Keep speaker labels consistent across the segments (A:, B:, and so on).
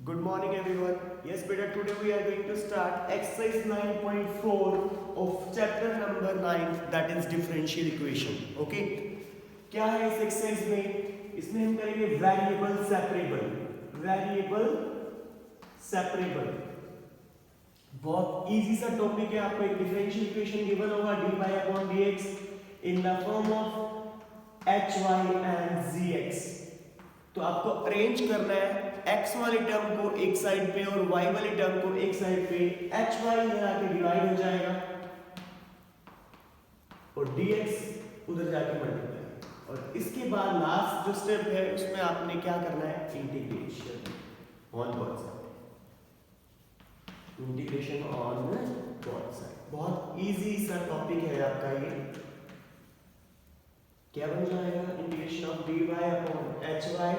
A: Good morning everyone. Yes beta, today we are going to start exercise 9.4 of chapter number 9, that is differential equation. Okay, क्या है इस exercise में? इसमें हम करेंगे वेरिएबल सेपरेबल. वेरिएबल सेपरेबल बहुत easy सा टॉपिक है. आपको एक डिफरेंशियल इक्वेशन गिवन होगा dy/dx in the form of hy and zx. तो आपको अरेंज करना है x वाले टर्म को एक साइड पे और y वाले टर्म को एक साइड पे. hy इधर आके डिवाइड हो जाएगा और dx उधर जाके मल्टीप्लाई. और इसके बाद लास्ट जो स्टेप है उसमें आपने क्या करना है? Integration on both side. Integration on both side. बहुत इजी सा टॉपिक है आपका ये. क्या बन जाएगा? Integration of dy upon hy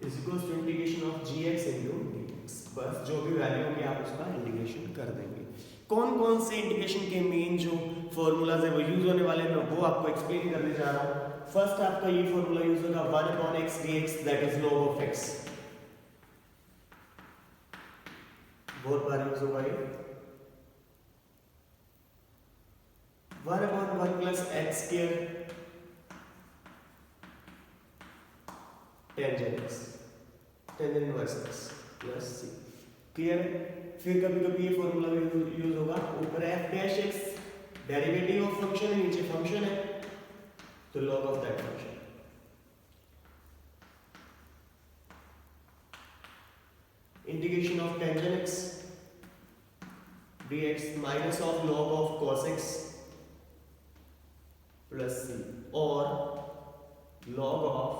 A: is equal to integration of gx into dx. बस जो भी वैल्यू होगी आप उसका इंटीग्रेशन कर देंगे. कौन कौन से इंटीग्रेशन के मेन जो फॉर्मूलाज है वो यूज होने वाले हैं, वो आपको एक्सप्लेन करने जा रहा हूं. फर्स्ट आपका ये फॉर्मूला यूज होगा 1 upon x dx that is log of x. बहुत बार यूज होगा ये. 1 upon 1 plus x square tangent x tangent inverse x plus c. Clear है? फिर कभी कभी ये फॉर्मूला भी यूज होगा. ऊपर f dash x derivative of function है, नीचे फंक्शन है तो log of that function. Integration of tangent x dx minus of log of cos x plus c और log of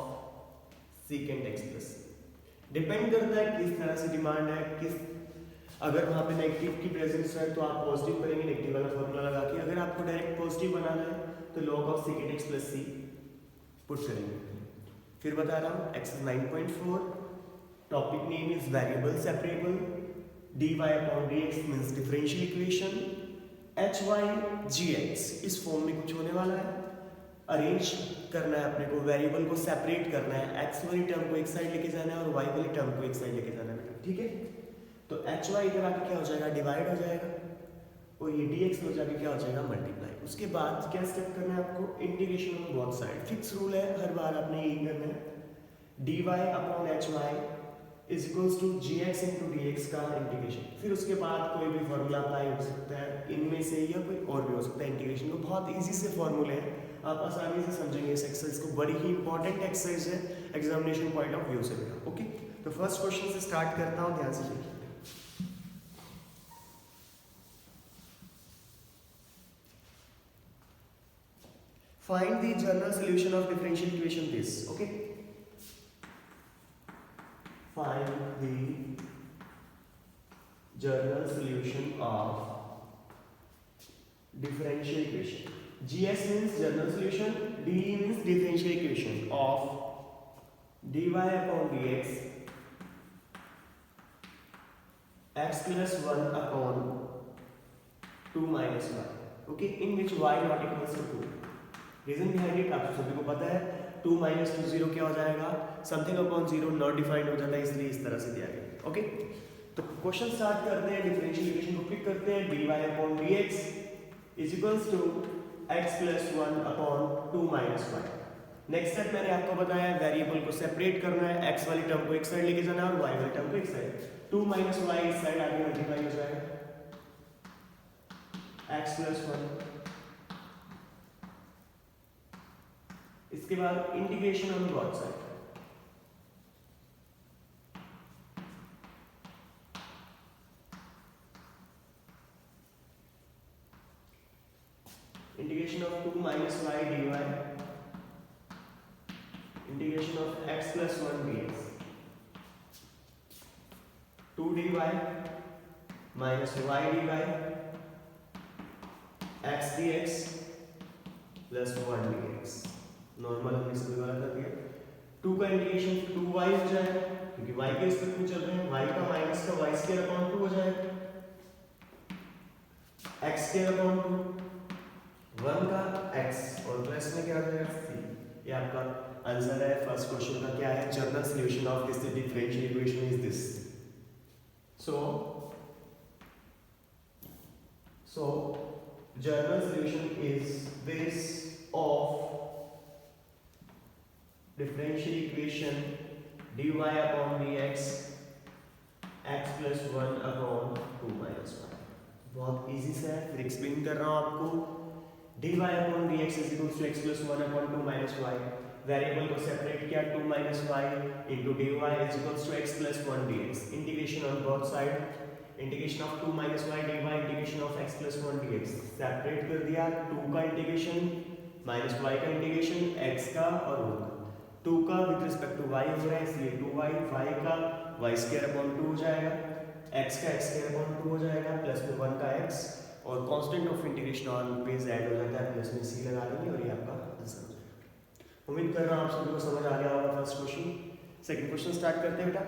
A: secant x plus c. Depend करता है किस तरह से डिमांड है. किस अगर वहां पे नेगेटिव की प्रेजेंस है तो आप पॉजिटिव करेंगे नेगेटिव वाला फॉर्मूला लगा के. अगर आपको डायरेक्ट पॉजिटिव बनाना है तो log of secant x plus c put करेंगे. फिर बता रहा हूं exercise 9.4 topic name is variable separable. dy upon dx means differential equation. hy gx इस फॉर्म में कुछ होने वाला है. अरेंज करना है अपने को, वेरिएबल को सेपरेट करना है. x वाली टर्म को एक साइड लेके जाना है और y वाली टर्म को एक साइड लेके जाना है. ठीक है? तो hy इधर आके क्या हो जाएगा? डिवाइड हो जाएगा और ये dx में जाके क्या हो जाएगा? मल्टीप्लाई. उसके बाद क्या स्टेप करना है आपको? Integration on both side. Fix rule है, हर बार आपने यही करना है. dy upon hy is equals to gx into dx का इंटीग्रेशन. फिर उसके बाद कोई भी फॉर्मूला अप्लाई हो सकता है इनमें से या कोई और भी हो सकता है. इंटीग्रेशन को बहुत इजी से फॉर्मूले हैं, आप आसानी से समझेंगे इस एक्सरसाइज को. बड़ी ही इंपॉर्टेंट एक्सरसाइज है एग्जामिनेशन पॉइंट ऑफ व्यू से बेटा. ओके, तो फर्स्ट क्वेश्चन से स्टार्ट करता हूं, ध्यान से देखिए. Find the general solution of differential equation this. Okay, find the general solution of differential equation. GS means general solution, D means differential equation of dy upon dx x plus 1 upon 2 minus y. Okay, in which y not equals to 2. Reason behind it आप सभी को पता है. 2 minus 2 0 क्या हो जाएगा? Something upon 0 not defined हो जाता है, इसलिए इस तरह से दिया गया. ओके, तो क्वेश्चन स्टार्ट करते हैं. डिफरेंशियल इक्वेशन को पिक करते हैं. dy upon dx is equals to x plus 1 upon 2 minus y. Next step मैंने आपको बताया वेरिएबल को सेपरेट करना है. x वाली टर्म को एक साइड लेके जाना है और y वाली टर्म को एक साइड. 2 माइनस y इस साइड आगे मल्टीप्लाई हो जाएगा x प्लस 1. इसके बाद integration on both side. Integration of 2 minus y dy integration of x plus 1 dx. 2 dy minus y dy x dx plus 1 dx. Normal हमने सभी वाला कर दिया. 2 का इंटीग्रेशन 2y हो जाएगा क्योंकि y के स्क्वायर में चल रहे हैं. y का माइनस का y स्क्वायर अपॉन 2 हो जाएगा. x स्क्वायर अपॉन 2 1 का x और प्लस में क्या हो जाएगा c. ये आपका आंसर है फर्स्ट क्वेश्चन का। क्या है? General solution of this differential equation is this. So general solution is this of differential equation dy upon dx x plus 1 upon 2 minus 1। बहुत इजी सा है, फिर एक्सप्लेन कर रहा हूँ आपको। dy upon dx is equals to x plus 1 upon 2 minus y। Variable को separate किया, 2 minus y into dy is equals to x plus 1 dx। Integration on both side, integration of 2 minus y dy integration of x plus 1 dx। Separate कर दिया, 2 का integration minus y का integration, x का और 1 का। 2 का with respect to y हो रहा है इसलिए 2y, y का y स्क्वायर अपॉन 2 हो जाएगा, x का x स्क्वायर अपॉन 2 हो जाएगा, प्लस में 1 का x और constant of integration on page add हो जाता है, प्लस में c लगा देंगे और ये आपका आंसर हो जाएगा। उम्मीद कर रहा हूँ आप सभी को समझ आ गया होगा first question. Second question start करते हैं बेटा।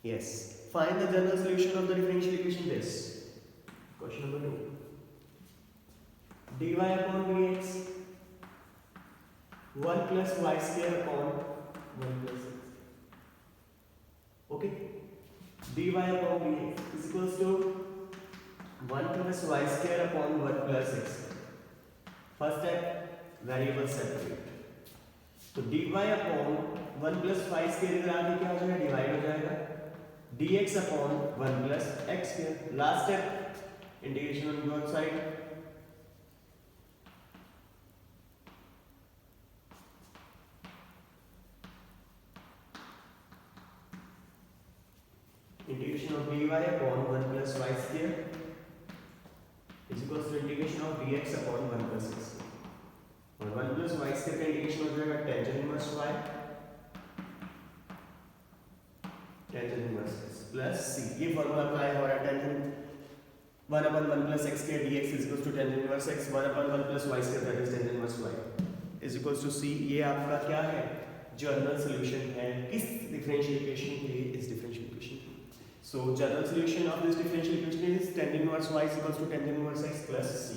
A: Yes. Find the general solution of the differential equation this. Question number 2. dy upon dx 1 plus y square upon 1 plus x. Okay. dy upon dx is equals to 1 plus y square upon 1 plus x. First step, variable separate. तो dy upon 1 plus y square इधर आगे क्या हो जाएगा? Divide हो जाएगा dx upon 1 plus x square। last step, integration on both side, integration of dy upon 1 plus y square is equals to integration of dx upon 1 plus x square। और 1 plus y square का integration हो जाएगा tangent inverse y tangent inverse x plus c। ये formula apply हो रहा है, tangent 1 upon 1 plus x square dx is equals to tangent inverse x 1 upon 1 plus y square that is tangent inverse y is equals to c। ये आपका क्या है? General solution है किस डिफरेंशियल इक्वेशन के लिए? इस डिफरेंशियल इक्वेशन के लिए। सो general solution of this differential equation is tangent inverse y is equals to tangent inverse x plus c।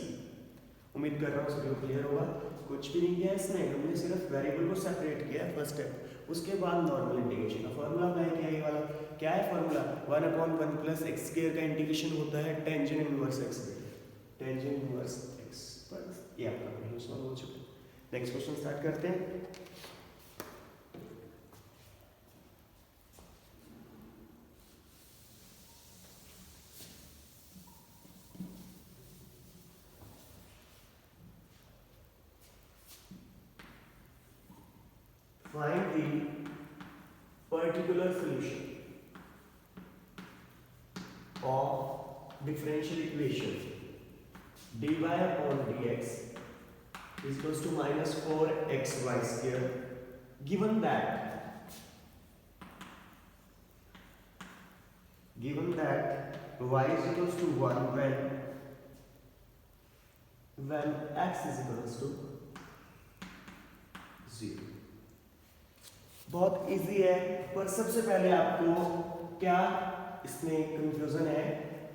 A: उम्मीद कर रहा हूँ सभी को क्लियर होगा। कुछ भी नहीं किया इसने, हमने सिर्फ वेरिएबल को सेपरेट किया फर्स्ट स्टेप, उसके बाद नॉर्मल इंटीग्रेशन का फॉर्मूला अप्लाई किया। ये वाला क्या है formula? 1 upon 1 plus x square का इंटीग्रेशन होता है tangent inverse x tangent inverse x पर। ये आपका क्वेश्चन सॉल्व हो चुका है। नेक्स्ट क्वेश्चन स्टार्ट करते हैं। Find the particular solution of differential equation dy upon dx is equals to minus 4xy square given that y is equals to 1 when x is equals to 0। बहुत easy है, पर सबसे पहले आपको क्या इसमें कंफ्यूजन है?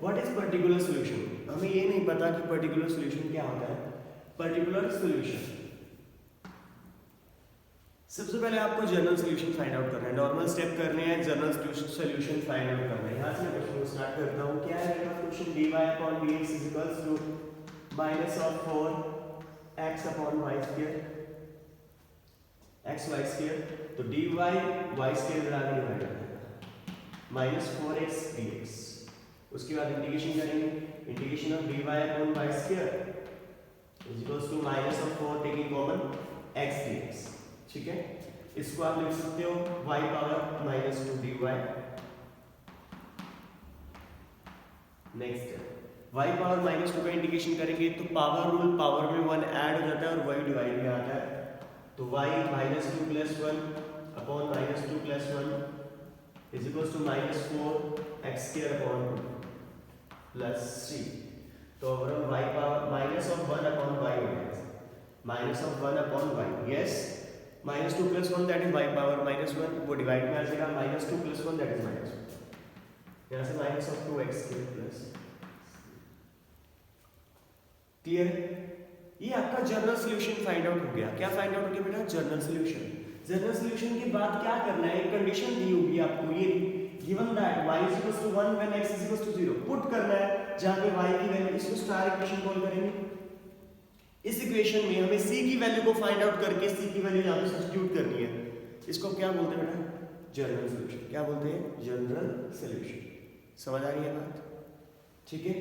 A: What is particular solution? हमें ये नहीं पता कि पर्टिकुलर सॉल्यूशन क्या होता है। पर्टिकुलर सॉल्यूशन, सबसे पहले आपको जनरल सॉल्यूशन फाइंड आउट करना है, नॉर्मल स्टेप करने हैं, जनरल सॉल्यूशन फाइंड आउट करना है। यहाँ से मैं क्वेश्चन को स्टार्ट करता हूँ। क्या है मेरा question? dy upon dx is equals to minus of 4x upon y square x y square। तो dy y स्क्वायर बराबर डिवाइड हो जाएगा माइनस 4x dx। उसके बाद इंटीग्रेशन करेंगे, integration of dy upon y square is equals to minus of 4 taking common x dx। ठीक है, इसको आप लिख सकते हो y power minus 2 dy। Next y power minus 2 का इंटीग्रेशन करेंगे तो पावर रूल, पावर में 1 ऐड हो जाता है और y डिवाइड में आता है, तो y minus 2 plus 1 upon minus 2 plus 1 is equals to minus 4 x square upon 2 plus 3। तो overall y power minus of 1 upon y हो जाएगा, minus of 1 upon y। Yes, minus two plus one that is y power minus one, वो divide में आ जाएगा minus two plus one that is minus one, यहाँ से minus of two x square plus. Clear है? ये आपका general solution find out हो गया। क्या फाइंड आउट हो गया बेटा? General solution. जनरल सॉल्यूशन के बाद क्या करना है, एक कंडीशन दी होगी आपको, ये given that y = 1 when x = 0 put करना है, जहां पे y की वैल्यू, इसको स्टार इक्वेशन कॉल करेंगे। इस इक्वेशन में हमें c की वैल्यू को फाइंड आउट करके c की वैल्यू यहां पे सब्स्टिट्यूट करनी है। इसको क्या बोलते हैं बेटा? General solution. क्या बोलते हैं? General solution. समझ आ रही है बात? ठीक है,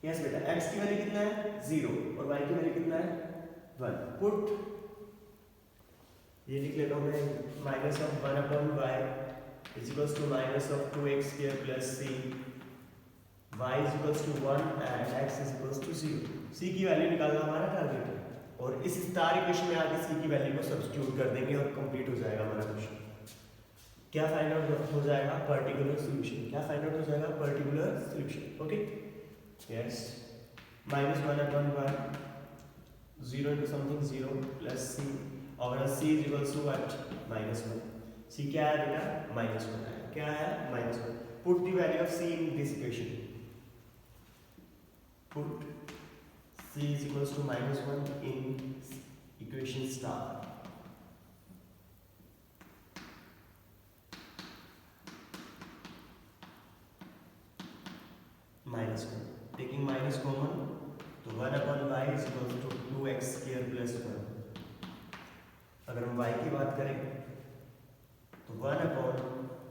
A: यस बेटा। x की वैल्यू कितना है? 0 और y की वैल्यू कितना है? 1। पुट, ये लिख लेता हूं मैं, minus of 1 upon y is equals to minus of 2x square plus c, y is equals to 1 and x is equals to 0। c की वैल्यू निकालना हमारा टारगेट है, और इस स्टार इक्वेशन में आके c की वैल्यू को सब्स्टिट्यूट कर देंगे और कंप्लीट हो जाएगा हमारा क्वेश्चन। क्या फाइंड आउट हो जाएगा? Particular solution. क्या फाइंड आउट हो जाएगा? Particular solution. Okay, yes. Minus 1 upon 1, 0 into something 0 plus c, और c is equals to what? -1। c क्या है बेटा? -1 है। क्या है? -1। Put the value of c in this equation. Put c is equals to -1 in equation star. -1 taking minus common, तो 1 upon y is equals to 2x square plus 1। अगर हम y की बात करें तो 1 upon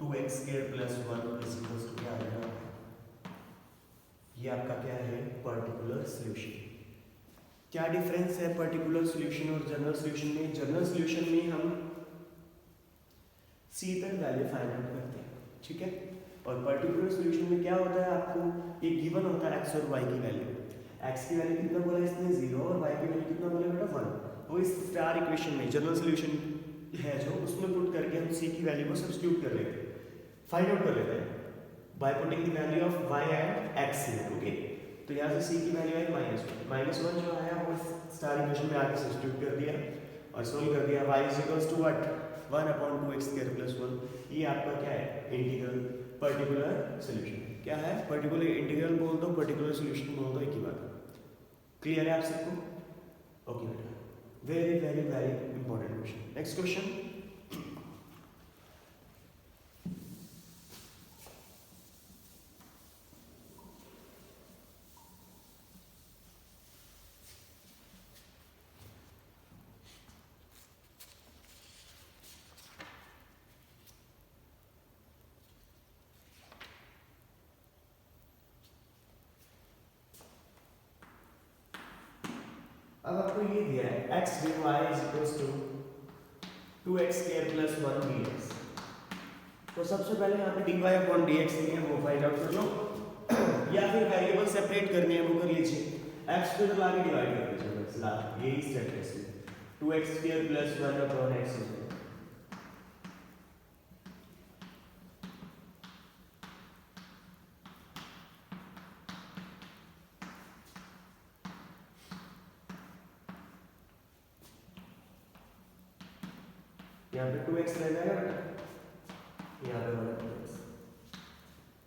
A: 2x square plus 1 is equals to क्या आएगा? ये आपका क्या है? Particular solution. क्या डिफरेंस है पर्टिकुलर सॉल्यूशन और जनरल सॉल्यूशन में? जनरल सॉल्यूशन में हम c तक वैल्यू फाइंड आउट करते हैं, ठीक है, और पर्टिकुलर सॉल्यूशन में क्या होता है? आपको ये गिवन होता है x और y की वैल्यू। x की वैल्यू कितना बोला इसने? 0, और y की वैल्यू कितना बोला बेटा? 1। तो इस स्टार इक्वेशन में जनरल सॉल्यूशन है जो, उसमें पुट करके हम c की वैल्यू को सब्स्टिट्यूट कर लेते हैं, फाइंड आउट कर लेते हैं by putting the value of y and x in. Okay, तो यहाँ से c की वैल्यू आई -1 जो आया वो स्टार इक्वेशन में आके सब्स्टिट्यूट कर दिया और सोल्व कर दिया। y is equals to what? 1 upon 2x square plus 1। ये आपका क्या है? Integral, particular solution. क्या है? पर्टिकुलर इंटीग्रल बोल दो, पर्टिकुलर सॉल्यूशन बोल दो, एक ही बात। क्लियर है आप सबको? ओके बेटा, very very very important question. Next question, अब आपको ये दिया है x dy is equals to 2x square plus 1 dx। तो सबसे पहले यहाँ पे dy अपॉन dx नहीं है, वो फाइंड आउट कर लो या फिर वेरिएबल सेपरेट करने हैं वो कर लीजिए। x को ला के डिवाइड कर दीजिए, बस ला, यही स्टेप है इसमें। 2x square plus 1 upon x हो जाएगा। यहाँ पे 2x रह जाएगा बेटा, यहाँ पे 1x।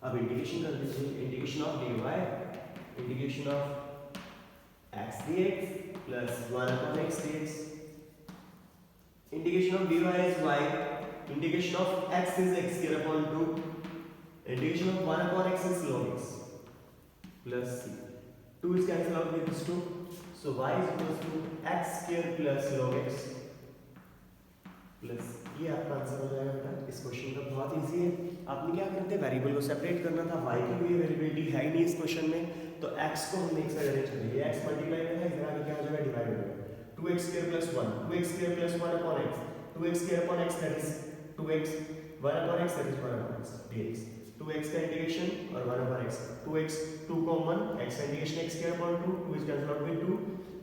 A: अब इंटीग्रेशन कर दीजिए, integration of dy, integration of x dx plus 1 upon x dx। Integration of dy is y, integration of x is x square upon 2, integration of 1 upon x is log x plus c। 2 is cancel out with this 2, so y is equals to x square plus log x plus, ये आपका answer हो जाएगा बेटा इस question का। बहुत easy है। आपने क्या करते हैं? वेरिएबल को सेपरेट करना था, y की कोई वेरिएबिलिटी है ही नहीं इस क्वेश्चन में, तो x को हम एक साइड अरेंज करेंगे। x मल्टीप्लाई में है, इधर आके क्या हो जाएगा? डिवाइड हो जाएगा। 2x square plus 1, 2x square plus 1 upon x, 2x square upon x that is 2x, 1 upon x that is 1 upon x dx। 2x का इंटीग्रेशन और 1 upon x, 2x 2 common, x का integration x square upon 2, 2 is cancel out with 2,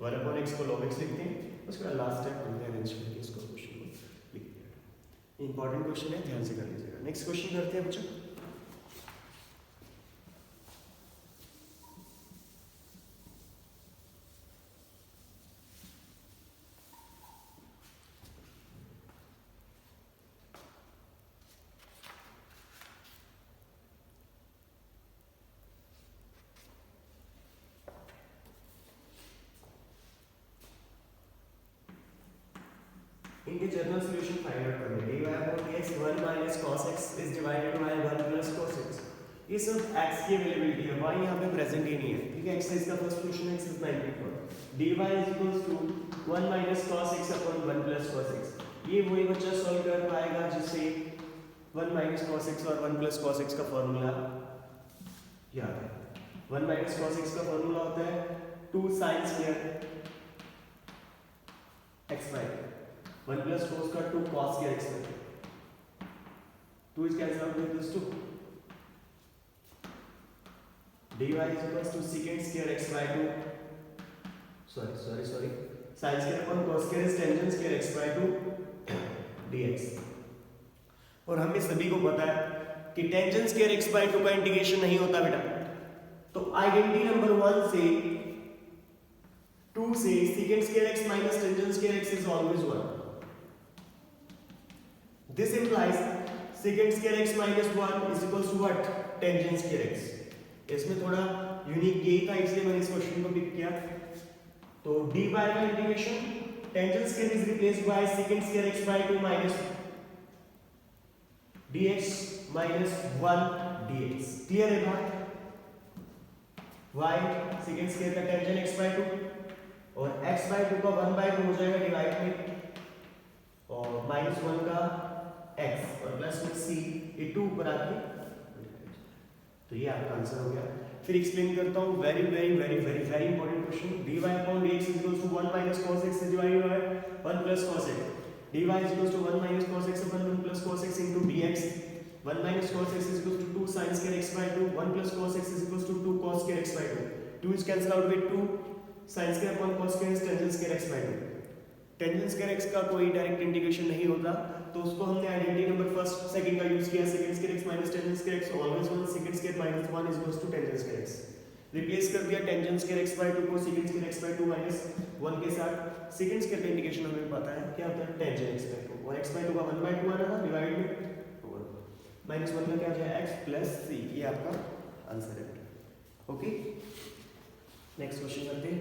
A: 1 upon x को log x लिखते हैं। उसके बाद last step हमने arrange करके इसको इंपॉर्टेंट क्वेश्चन है, ध्यान से कर लीजिएगा। नेक्स्ट क्वेश्चन करते हैं बच्चों। इनके जनरल सॉल्यूशन फाइंड आउट करने dy upon dx 1 minus cos x is divided by 1 plus cos x। ये सब x की अवेलेबिलिटी है, y यहाँ पे प्रेजेंट ही नहीं है, ठीक है। एक्सरसाइज का फर्स्ट क्वेश्चन है exercise 9.1 dy is equals to 1 minus cos x upon 1 plus cos x। ये वही बच्चा सॉल्व कर पाएगा जिससे 1 minus cos x और 1 plus cos x का फॉर्मूला याद है। 1 minus cos x का फॉर्मूला होता है 2 sin square x by 1 plus cos का 2 cos square x by 2 is cancelled out with this 2। dy is equals to secant square x by 2 sorry sin square upon cos square is tangent square x by 2 dx। और हमें सभी को पता है कि tangent square x by 2 का integration नहीं होता बेटा, तो आइडेंटिटी नंबर 1 से 2 से secant square x minus tangent square x is always 1। This implies secant square x minus 1 is equals to what? Tangent square x। इसमें थोड़ा यूनिक यही था इसलिए मैंने इस क्वेश्चन को पिक किया। तो dy का integration tangent square is replaced by secant square x by 2 minus dx minus 1 dx। Clear है बात? y secant square का tangent x by 2 और x by 2 का 1 by 2 हो जाएगा डिवाइड में और माइनस 1 का x और प्लस में c, ये 2 ऊपर आके तो ये आपका आंसर हो गया। फिर एक्सप्लेन करता हूँ very important question. dy upon dx is equals to 1 minus cos x divided by 1 plus cos x। dy is equals to 1 minus cos x upon 1 plus cos x into dx। 1 minus cos x is equals to 2 sin square x by 2। 1 plus cos x is equals to 2 cos square x by 2। 2 is cancelled out with 2 sin square upon cos square is tangent square x by 2। Tangent square x का कोई direct integration नहीं होता, तो उसको हमने identity number first second का use किया। Second square x minus tangent square x always 1, second square minus 1 is equals to tangent square x। Replace कर दिया टेंजेंट स्क्वायर x by 2 को second square x by 2 minus 1 के साथ। Second square का integration हमें पता है क्या होता है, टेंजेंट x by 2 और x by 2 का 1 by 2 आना था डिवाइड में और माइनस 1 का क्या हो जाएगा x प्लस c। ये आपका आंसर है। ओके, नेक्स्ट क्वेश्चन करते हैं।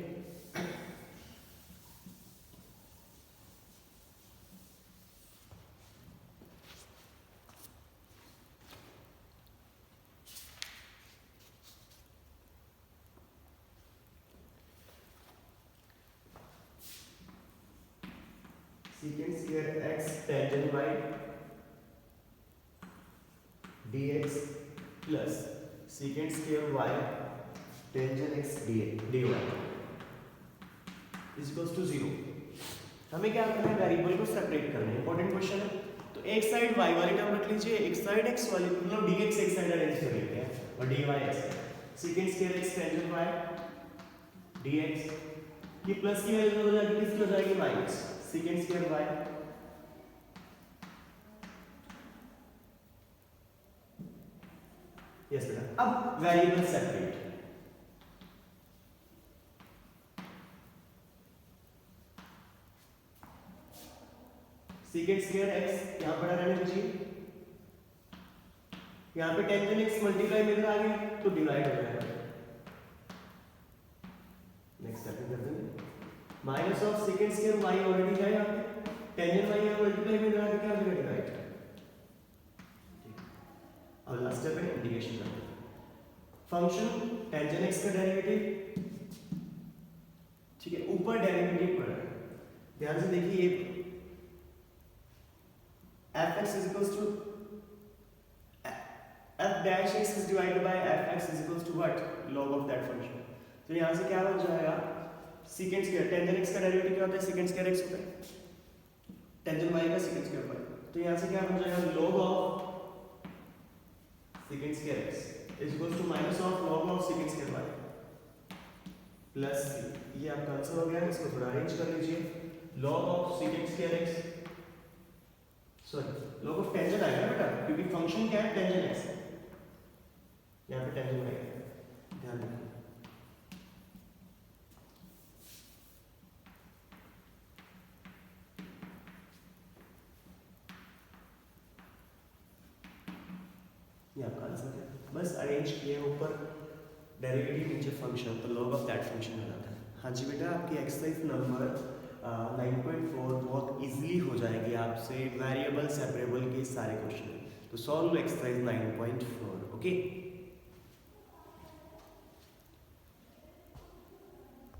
A: secant square x tangent y dx plus secant square y tangent x dy is equals to 0। हमें क्या करना है, वेरिएबल को सेपरेट करना है। इंपॉर्टेंट क्वेश्चन है। तो एक साइड y वाली टर्म रख लीजिए, एक साइड x वाली, मतलब dx एक साइड अरेंज कर लेते हैं और dy x secant square x tangent y dx की प्लस की वैल्यू हो जाएगी, किसकी हो जाएगी, minus secant square y yes बेटा। अब variable separate, secant square x यहां पर रहने दीजिए, यहां पे tangent x मल्टीप्लाई में इधर आ गई तो डिवाइड हो जाएगा। नेक्स्ट स्टेप कर देंगे, minus of secant square y already है यहां पे, tangent y यहां मल्टीप्लाई में इधर आ गया, क्या हो जाएगा, डिवाइड। अब लास्ट स्टेप है इंटीग्रेशन करते हैं। फंक्शन tangent x का डेरिवेटिव, ठीक है, ऊपर डेरिवेटिव पड़ रहा है, ध्यान से देखिए। ये fx is equals to f dash x is divided by fx is equals to what, log of that function। तो यहां से क्या हो जाएगा, secant square tangent x का डेरिवेटिव क्या होता है, secant square x होता है, tangent y का secant square y। तो यहां से क्या हो जाएगा, log of secant square x is equals to minus of log of secant square y plus c। ये आपका आंसर हो गया। इसको थोड़ा अरेंज कर लीजिए, log of secant square x sorry log of tangent आएगा बेटा, क्योंकि फंक्शन क्या है, tangent x है, यहाँ पे tangent y है, ध्यान रखिए। ये आपका आंसर है। बस अरेंज किए ऊपर डेरिवेटिव नीचे फंक्शन, तो log of that फंक्शन आ जाता है। हाँ जी बेटा, आपकी एक्सरसाइज नंबर 9.4 बहुत इजीली हो जाएगी आपसे, वेरिएबल सेपरेबल के सारे क्वेश्चन। तो सॉल्व एक्सरसाइज 9.4। ओके।